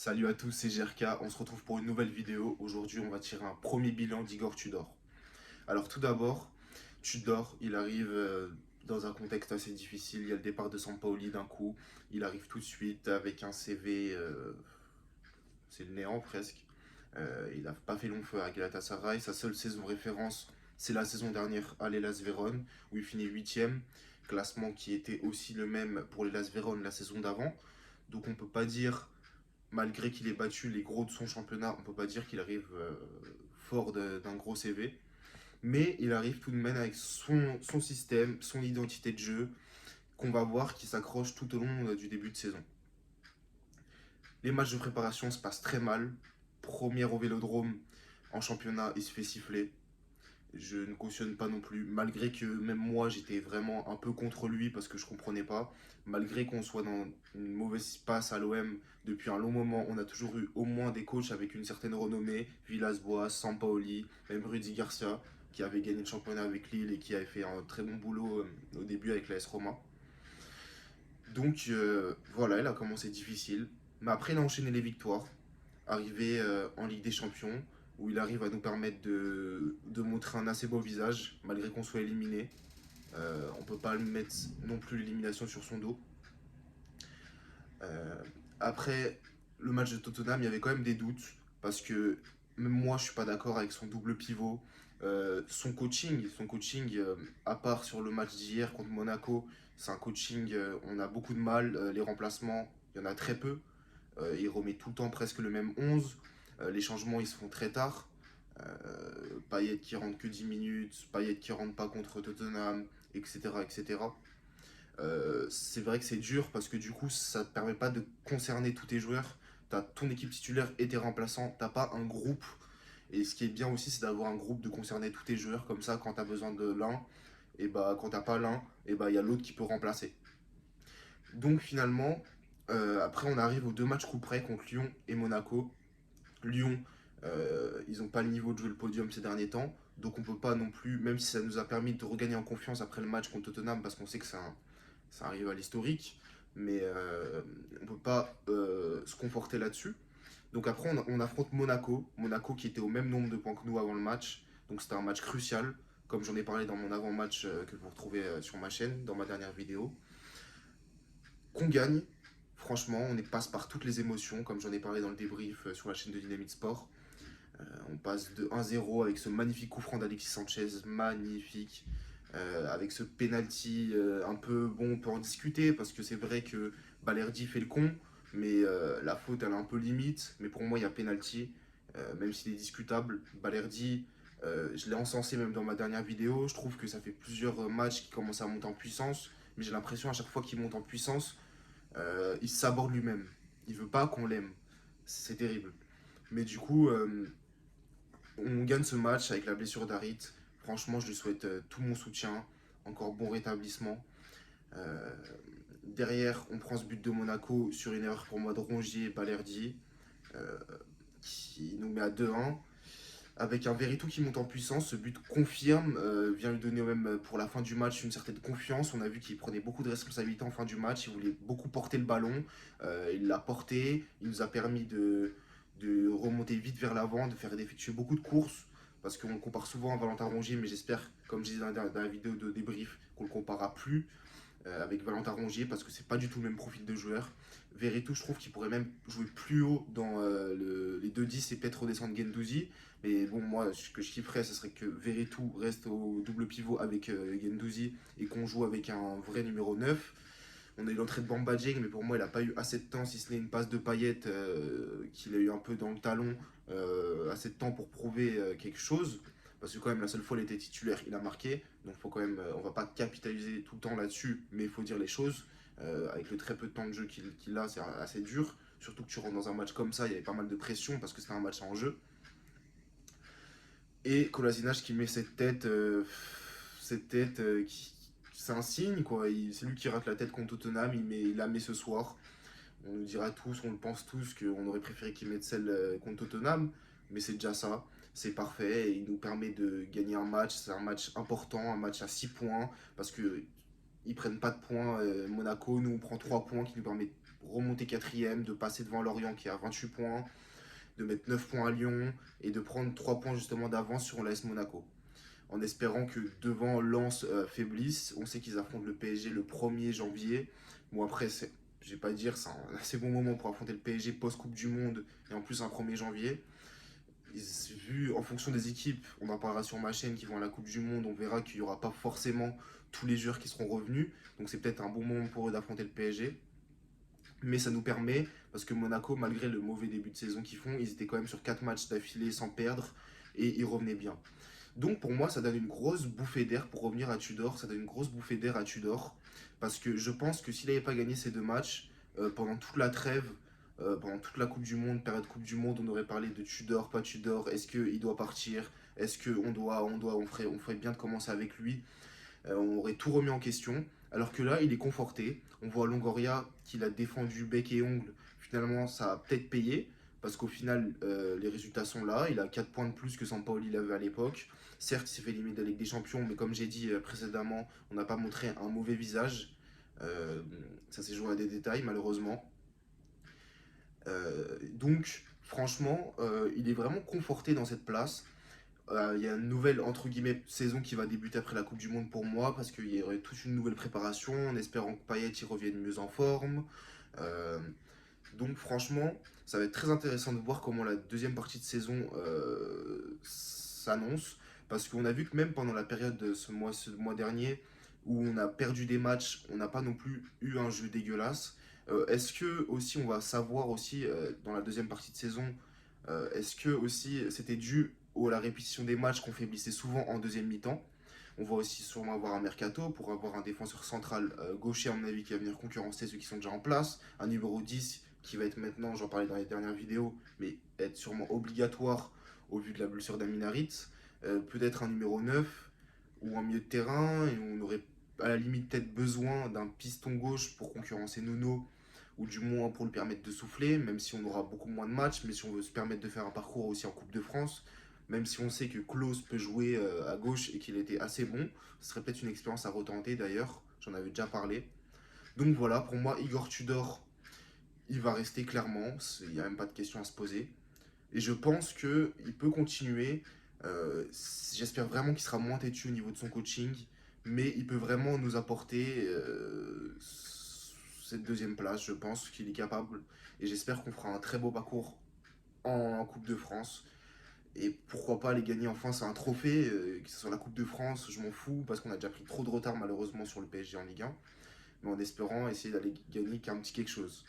Salut à tous, c'est GRK, on se retrouve pour une nouvelle vidéo. Aujourd'hui, on va tirer un premier bilan d'Igor Tudor. Alors tout d'abord, Tudor, il arrive dans un contexte assez difficile. Il y a le départ de Sampaoli d'un coup. Il arrive tout de suite avec un CV, c'est le néant presque. Il n'a pas fait long feu à Galatasaray. Sa seule saison référence, c'est la saison dernière à l'Hellas Vérone, où il finit 8ème. Classement qui était aussi le même pour l'Hellas Vérone la saison d'avant. Donc on peut pas dire malgré qu'il ait battu les gros de son championnat, on ne peut pas dire qu'il arrive fort d'un gros CV. Mais il arrive tout de même avec son système, son identité de jeu, qu'on va voir qui s'accroche tout au long du début de saison. Les matchs de préparation se passent très mal. Première au Vélodrome en championnat, il se fait siffler. Je ne cautionne pas non plus, malgré que même moi j'étais vraiment un peu contre lui parce que je comprenais pas. Malgré qu'on soit dans une mauvaise passe à l'OM depuis un long moment, on a toujours eu au moins des coachs avec une certaine renommée, Villas-Boas, Sampaoli, même Rudy Garcia, qui avait gagné le championnat avec Lille et qui avait fait un très bon boulot au début avec l'AS Roma. Donc voilà, il a commencé difficile, mais après il a enchaîné les victoires, arrivé en Ligue des Champions, où il arrive à nous permettre de montrer un assez beau visage, malgré qu'on soit éliminé. On ne peut pas mettre non plus l'élimination sur son dos. Euh, Après le match de Tottenham, il y avait quand même des doutes, parce que même moi, je suis pas d'accord avec son double pivot. Son coaching, à part sur le match d'hier contre Monaco, c'est un coaching, on a beaucoup de mal. Les remplacements, il y en a très peu. Il remet tout le temps presque le même 11. Les changements, ils se font très tard. Payet qui rentre que 10 minutes, Payet qui rentre pas contre Tottenham, etc. etc. C'est vrai que c'est dur parce que du coup, ça ne te permet pas de concerner tous tes joueurs. Tu as ton équipe titulaire et tes remplaçants, t'as pas un groupe. Et ce qui est bien aussi, c'est d'avoir un groupe de concerner tous tes joueurs. Comme ça, quand tu as besoin de l'un, et bah quand t'as pas l'un, et bah il y a l'autre qui peut remplacer. Donc finalement, après on arrive aux deux matchs coup près contre Lyon et Monaco. Lyon, ils n'ont pas le niveau de jouer le podium ces derniers temps. Donc on peut pas non plus, même si ça nous a permis de regagner en confiance après le match contre Tottenham, parce qu'on sait que c'est un rival historique, mais on ne peut pas se conforter là-dessus. Donc après on affronte Monaco, Monaco qui était au même nombre de points que nous avant le match. Donc c'était un match crucial, comme j'en ai parlé dans mon avant-match que vous retrouvez sur ma chaîne, dans ma dernière vidéo. Qu'on gagne, franchement, on passe par toutes les émotions, comme j'en ai parlé dans le débrief sur la chaîne de Dynamite Sport. On passe de 1-0 avec ce magnifique coup franc d'Alexis Sanchez, magnifique. Avec ce penalty un peu, bon, on peut en discuter parce que c'est vrai que Balerdi fait le con, mais la faute elle est un peu limite. Mais pour moi, il y a penalty, même s'il est discutable. Balerdi, je l'ai encensé même dans ma dernière vidéo. Je trouve que ça fait plusieurs matchs qu'il commence à monter en puissance, mais j'ai l'impression à chaque fois qu'il monte en puissance, il s'aborde lui-même. Il veut pas qu'on l'aime. C'est terrible. Mais du coup, on gagne ce match avec la blessure d'Harit. Franchement, je lui souhaite tout mon soutien. Encore bon rétablissement. Euh, Derrière, on prend ce but de Monaco sur une erreur pour moi de Rongier et Balerdi, euh, qui nous met à 2-1. Avec un Veretout qui monte en puissance, ce but confirme, vient lui donner même pour la fin du match une certaine confiance. On a vu qu'il prenait beaucoup de responsabilités en fin du match, il voulait beaucoup porter le ballon, il l'a porté, il nous a permis de remonter vite vers l'avant, d'effectuer beaucoup de courses, parce qu'on le compare souvent à Valentin Rongier, mais j'espère, comme je disais dans la vidéo de débrief, qu'on le comparera plus avec Valentin Rongier, parce que c'est pas du tout le même profil de joueur. Veretout, je trouve qu'il pourrait même jouer plus haut dans les 2-10 et peut-être redescendre Gendouzi. Mais bon, moi, ce que je kifferais, ce serait que Veretout reste au double pivot avec Gendouzi et qu'on joue avec un vrai numéro 9. On a eu l'entrée de Bamba Dieng, mais pour moi, il n'a pas eu assez de temps, si ce n'est une passe de paillette qu'il a eu un peu dans le talon, assez de temps pour prouver quelque chose. Parce que quand même, la seule fois, il était titulaire, il a marqué. Donc faut quand même, on va pas capitaliser tout le temps là-dessus, mais il faut dire les choses. Avec le très peu de temps de jeu qu'il a, c'est assez dur. Surtout que tu rentres dans un match comme ça, il y avait pas mal de pression parce que c'était un match en jeu. Et Kolasinac qui met cette tête, c'est un signe quoi. C'est lui qui rate la tête contre Tottenham, il la met ce soir. On nous dira tous, on le pense tous, qu'on aurait préféré qu'il mette celle contre Tottenham, mais c'est déjà ça. C'est parfait et il nous permet de gagner un match. C'est un match important, un match à 6 points, parce que ils prennent pas de points Monaco. Nous, on prend 3 points qui nous permettent remonter quatrième, de passer devant Lorient qui est à 28 points, de mettre 9 points à Lyon et de prendre 3 points justement d'avance sur l'AS Monaco. En espérant que devant Lens faiblisse, on sait qu'ils affrontent le PSG le 1er janvier. Bon après, je vais pas dire, c'est un assez bon moment pour affronter le PSG post-Coupe du Monde et en plus un 1er janvier. Vu en fonction des équipes, on en parlera sur ma chaîne qui vont à la Coupe du Monde, on verra qu'il n'y aura pas forcément tous les joueurs qui seront revenus. Donc c'est peut-être un bon moment pour eux d'affronter le PSG. Mais ça nous permet, parce que Monaco, malgré le mauvais début de saison qu'ils font, ils étaient quand même sur 4 matchs d'affilée sans perdre et ils revenaient bien. Donc pour moi, ça donne une grosse bouffée d'air pour revenir à Tudor. Ça donne une grosse bouffée d'air à Tudor. Parce que je pense que s'il n'avait pas gagné ces 2 matchs, pendant toute la trêve, pendant toute la Coupe du Monde, période Coupe du Monde, on aurait parlé de Tudor, pas Tudor. Est-ce qu'il doit partir? Est-ce on ferait bien de commencer avec lui? On aurait tout remis en question. Alors que là, il est conforté. On voit Longoria qui l'a défendu bec et ongle. Finalement, ça a peut-être payé. Parce qu'au final, les résultats sont là. Il a 4 points de plus que Sampaoli l'avait à l'époque. Certes, il s'est fait éliminer de la Ligue des Champions, mais comme j'ai dit précédemment, on n'a pas montré un mauvais visage. Ça s'est joué à des détails, malheureusement. Donc, franchement, il est vraiment conforté dans cette place. Il y a une nouvelle entre guillemets saison qui va débuter après la Coupe du Monde pour moi parce qu'il y aurait toute une nouvelle préparation en espérant que Payet y revienne mieux en forme. Euh, donc franchement, ça va être très intéressant de voir comment la deuxième partie de saison s'annonce parce qu'on a vu que même pendant la période de ce mois dernier où on a perdu des matchs, on n'a pas non plus eu un jeu dégueulasse. Est-ce que aussi on va savoir aussi dans la deuxième partie de saison, est-ce que aussi c'était dû à la répétition des matchs qu'on faiblissait souvent en deuxième mi-temps? On va aussi sûrement avoir un mercato pour avoir un défenseur central gaucher, à mon avis, qui va venir concurrencer ceux qui sont déjà en place. Un numéro 10 qui va être maintenant, j'en parlais dans les dernières vidéos, mais être sûrement obligatoire au vu de la blessure d'Aminarit. Peut-être un numéro 9 ou un milieu de terrain. Et on aurait à la limite peut-être besoin d'un piston gauche pour concurrencer Nuno ou du moins pour lui permettre de souffler, même si on aura beaucoup moins de matchs, mais si on veut se permettre de faire un parcours aussi en Coupe de France, même si on sait que Klose peut jouer à gauche et qu'il était assez bon, ce serait peut-être une expérience à retenter d'ailleurs, j'en avais déjà parlé. Donc voilà, pour moi, Igor Tudor, il va rester clairement, il n'y a même pas de question à se poser. Et je pense qu'il peut continuer, j'espère vraiment qu'il sera moins têtu au niveau de son coaching, mais il peut vraiment nous apporter cette deuxième place, je pense qu'il est capable. Et j'espère qu'on fera un très beau parcours en Coupe de France. Et pourquoi pas aller gagner enfin, c'est un trophée, que ce soit la Coupe de France, je m'en fous, parce qu'on a déjà pris trop de retard malheureusement sur le PSG en Ligue 1. Mais en espérant essayer d'aller gagner qu'un petit quelque chose.